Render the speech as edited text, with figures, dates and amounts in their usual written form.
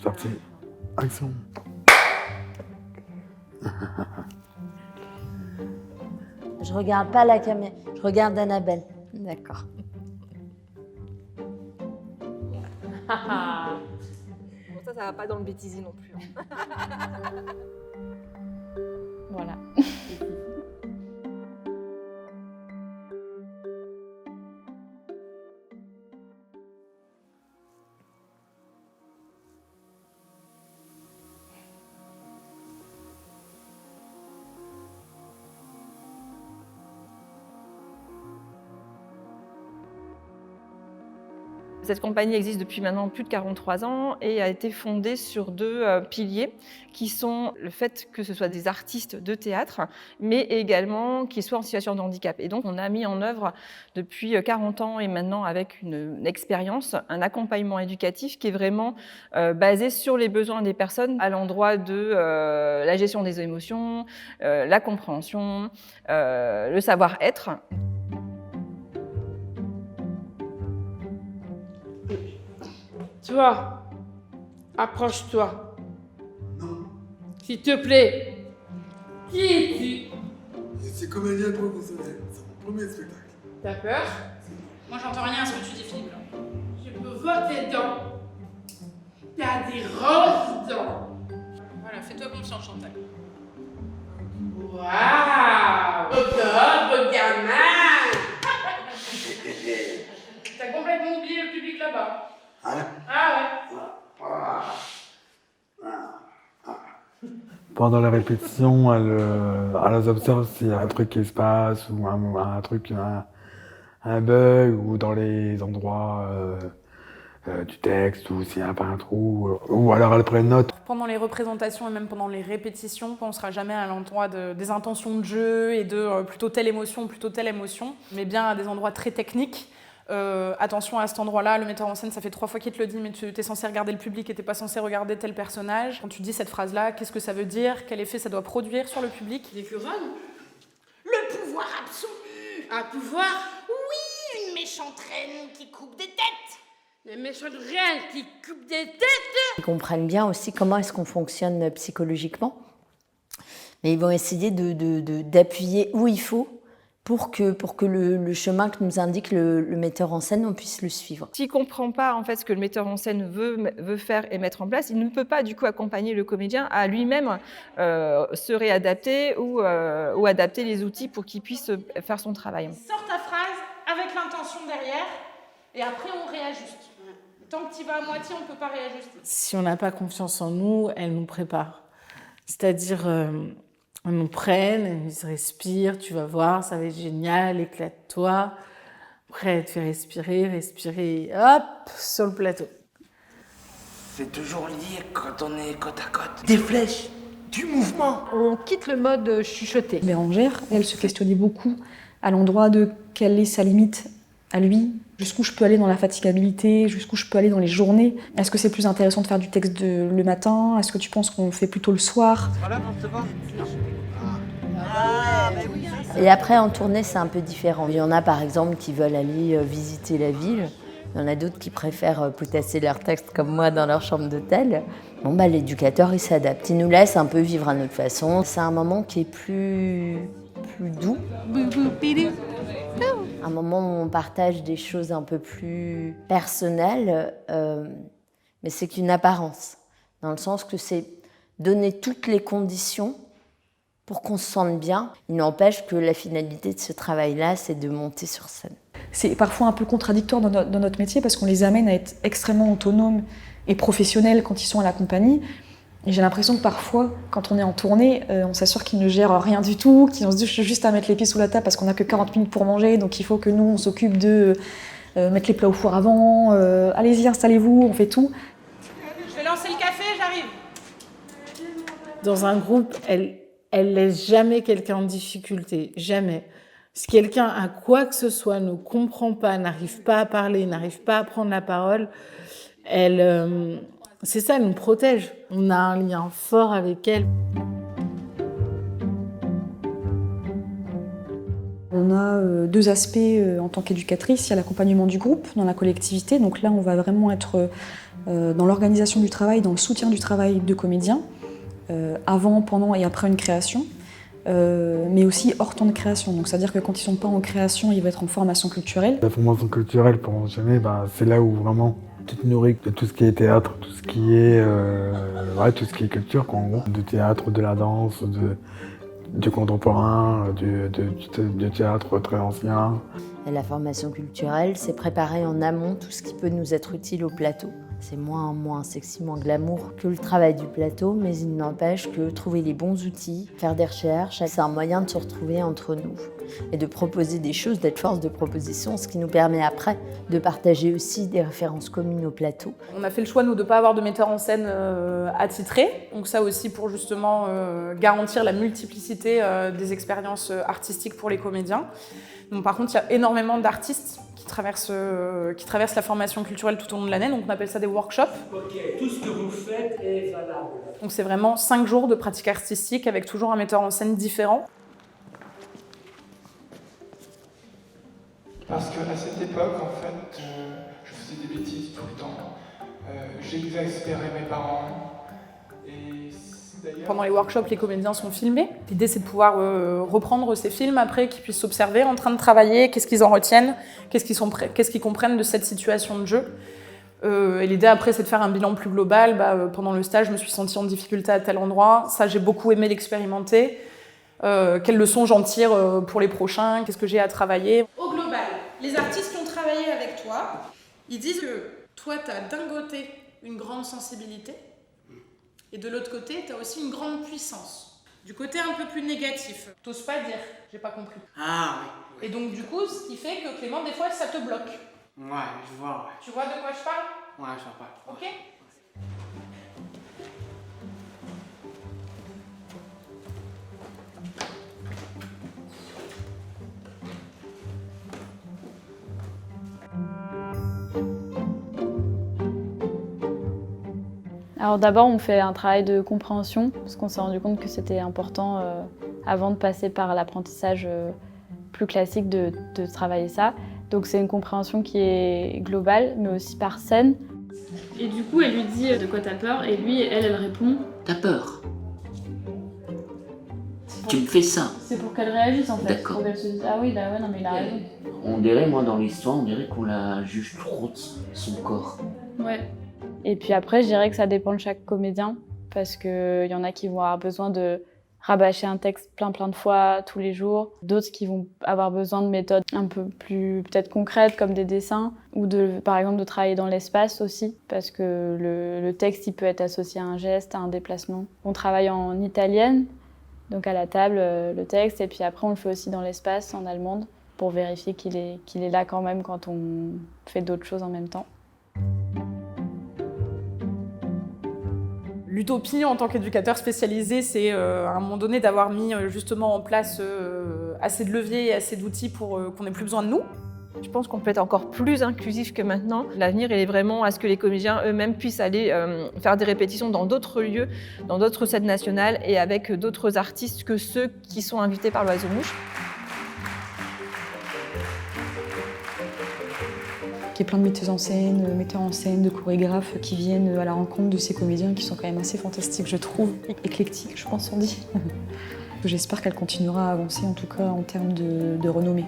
Sorti. Action. Je regarde pas la caméra, je regarde Annabelle. D'accord. Bon, ça va pas dans le bêtisier non plus. Voilà. Cette compagnie existe depuis maintenant plus de 43 ans et a été fondée sur deux piliers qui sont le fait que ce soit des artistes de théâtre, mais également qu'ils soient en situation de handicap. Et donc on a mis en œuvre depuis 40 ans et maintenant avec une expérience, un accompagnement éducatif qui est vraiment basé sur les besoins des personnes à l'endroit de la gestion des émotions, la compréhension, le savoir-être. Toi, approche-toi. S'il te plaît. Qui es-tu? Je suis comédien professionnel. C'est mon premier spectacle. T'as peur? Moi, j'entends rien à ce que tu dis, Philippe. Je peux voir tes dents. T'as des roses dents. Voilà, fais-toi confiance, Chantal. Waouh! Beau gamin! T'as complètement oublié le public là-bas. Ah ouais. Pendant la répétition, elle observe s'il y a un truc qui se passe ou un truc, un bug ou dans les endroits du texte ou s'il n'y a pas un trou ou alors elle prend une note. Pendant les représentations et même pendant les répétitions, on ne sera jamais à l'endroit des intentions de jeu et de plutôt telle émotion, mais bien à des endroits très techniques. Attention à cet endroit-là, le metteur en scène, ça fait 3 fois qu'il te le dit, mais tu es censé regarder le public et tu n'es pas censé regarder tel personnage. Quand tu dis cette phrase-là, qu'est-ce que ça veut dire? Quel effet ça doit produire sur le public? Des couronnes? Le pouvoir absolu. Un pouvoir? Oui, une méchante reine qui coupe des têtes. Les méchantes reines qui coupent des têtes? Ils comprennent bien aussi comment est-ce qu'on fonctionne psychologiquement. Mais ils vont essayer d'appuyer où il faut pour que le chemin que nous indique le metteur en scène, on puisse le suivre. S'il ne comprend pas en fait, ce que le metteur en scène veut faire et mettre en place, il ne peut pas du coup accompagner le comédien à lui-même se réadapter ou adapter les outils pour qu'il puisse faire son travail. Sors ta phrase avec l'intention derrière et après on réajuste. Tant que tu vas à moitié, on ne peut pas réajuster. Si on n'a pas confiance en nous, elle nous prépare. C'est-à-dire, on nous prenne, elle nous dit respire, tu vas voir, ça va être génial, éclate-toi. Après, elle te fait respirer, hop, sur le plateau. C'est toujours lié quand on est côte à côte. Des flèches, du mouvement. On quitte le mode chuchoté. Bérangère, elle se questionnait beaucoup à l'endroit de quelle est sa limite à lui, jusqu'où je peux aller dans la fatigabilité, jusqu'où je peux aller dans les journées. Est-ce que c'est plus intéressant de faire du texte le matin? Est-ce que tu penses qu'on fait plutôt le soir? Et après, en tournée, c'est un peu différent. Il y en a, par exemple, qui veulent aller visiter la ville. Il y en a d'autres qui préfèrent potasser leur texte comme moi dans leur chambre d'hôtel. Bon, l'éducateur, il s'adapte. Il nous laisse un peu vivre à notre façon. C'est un moment qui est plus doux. Un moment où on partage des choses un peu plus personnelles, mais c'est qu'une apparence. Dans le sens que c'est donner toutes les conditions pour qu'on se sente bien. Il n'empêche que la finalité de ce travail-là, c'est de monter sur scène. C'est parfois un peu contradictoire dans notre métier parce qu'on les amène à être extrêmement autonomes et professionnels quand ils sont à la compagnie. Et j'ai l'impression que parfois, quand on est en tournée, on s'assure qu'ils ne gèrent rien du tout, qu'ils ont juste à mettre les pieds sous la table parce qu'on n'a que 40 minutes pour manger, donc il faut que nous, on s'occupe de mettre les plats au four avant, allez-y, installez-vous, on fait tout. Je vais lancer le café, j'arrive. Dans un groupe, elle laisse jamais quelqu'un en difficulté, jamais. Si quelqu'un a quoi que ce soit, ne comprend pas, n'arrive pas à parler, n'arrive pas à prendre la parole, c'est ça, elle nous protège. On a un lien fort avec elle. On a 2 aspects en tant qu'éducatrice. Il y a l'accompagnement du groupe dans la collectivité. Donc là, on va vraiment être dans l'organisation du travail, dans le soutien du travail de comédiens, avant, pendant et après une création, mais aussi hors temps de création. Donc c'est-à-dire que quand ils ne sont pas en création, ils vont être en formation culturelle. La formation culturelle, pour mentionner, c'est là où vraiment tu te nourris de tout ce qui est théâtre, tout ce qui est, tout ce qui est culture, quoi, en gros. Du théâtre, de la danse, du contemporain, du théâtre très ancien. Et la formation culturelle, c'est préparer en amont tout ce qui peut nous être utile au plateau. C'est moins sexy, moins glamour que le travail du plateau, mais il n'empêche que trouver les bons outils, faire des recherches, c'est un moyen de se retrouver entre nous et de proposer des choses, d'être force de proposition, ce qui nous permet après de partager aussi des références communes au plateau. On a fait le choix, nous, de ne pas avoir de metteur en scène attitré, donc ça aussi pour justement garantir la multiplicité des expériences artistiques pour les comédiens. Donc, par contre, il y a énormément d'artistes qui traversent la formation culturelle tout au long de l'année, donc on appelle ça des workshops. Ok, tout ce que vous faites est valable. Donc c'est vraiment 5 jours de pratique artistique avec toujours un metteur en scène différent. Parce qu'à cette époque, en fait, je faisais des bêtises tout le temps. J'exaspérais mes parents. Pendant les workshops, les comédiens sont filmés. L'idée, c'est de pouvoir reprendre ces films après, qu'ils puissent s'observer en train de travailler, qu'est-ce qu'ils en retiennent, qu'est-ce qu'ils comprennent de cette situation de jeu. Et l'idée après, c'est de faire un bilan plus global. Pendant le stage, je me suis sentie en difficulté à tel endroit. Ça, j'ai beaucoup aimé l'expérimenter. Quelles leçons j'en tire pour les prochains, qu'est-ce que j'ai à travailler. Au global, les artistes qui ont travaillé avec toi, ils disent que toi, tu as d'un côté une grande sensibilité, et de l'autre côté, tu as aussi une grande puissance. Du côté un peu plus négatif, t'oses pas dire, j'ai pas compris. Ah oui. Et donc du coup, ce qui fait que Clément, des fois, ça te bloque. Ouais, je vois, ouais. Tu vois de quoi je parle? Ouais, je vois pas. Ok. Alors d'abord, on fait un travail de compréhension, parce qu'on s'est rendu compte que c'était important, avant de passer par l'apprentissage plus classique, de travailler ça. Donc c'est une compréhension qui est globale, mais aussi par scène. Et du coup, elle lui dit de quoi t'as peur, et lui, elle répond T'as peur? Tu me fais ça? C'est pour qu'elle réagisse en fait. D'accord. Pour qu'elle se dise ah oui, bah ouais, non mais il a raison. On dirait, moi dans l'histoire, on dirait qu'on la juge trop de son corps. Ouais. Et puis après, je dirais que ça dépend de chaque comédien, parce qu'il y en a qui vont avoir besoin de rabâcher un texte plein de fois, tous les jours. D'autres qui vont avoir besoin de méthodes un peu plus peut-être concrètes, comme des dessins, ou par exemple de travailler dans l'espace aussi, parce que le texte il peut être associé à un geste, à un déplacement. On travaille en italienne, donc à la table, le texte, et puis après on le fait aussi dans l'espace, en allemande, pour vérifier qu'il est là quand même quand on fait d'autres choses en même temps. L'utopie en tant qu'éducateur spécialisé, c'est à un moment donné d'avoir mis justement en place assez de leviers et assez d'outils pour qu'on n'ait plus besoin de nous. Je pense qu'on peut être encore plus inclusif que maintenant. L'avenir, il est vraiment à ce que les comédiens eux-mêmes puissent aller faire des répétitions dans d'autres lieux, dans d'autres scènes nationales et avec d'autres artistes que ceux qui sont invités par l'Oiseau-Mouche. Il y a plein de metteurs en scène, de chorégraphes qui viennent à la rencontre de ces comédiens qui sont quand même assez fantastiques, je trouve. Éclectiques, je pense on dit. J'espère qu'elle continuera à avancer, en tout cas en termes de renommée.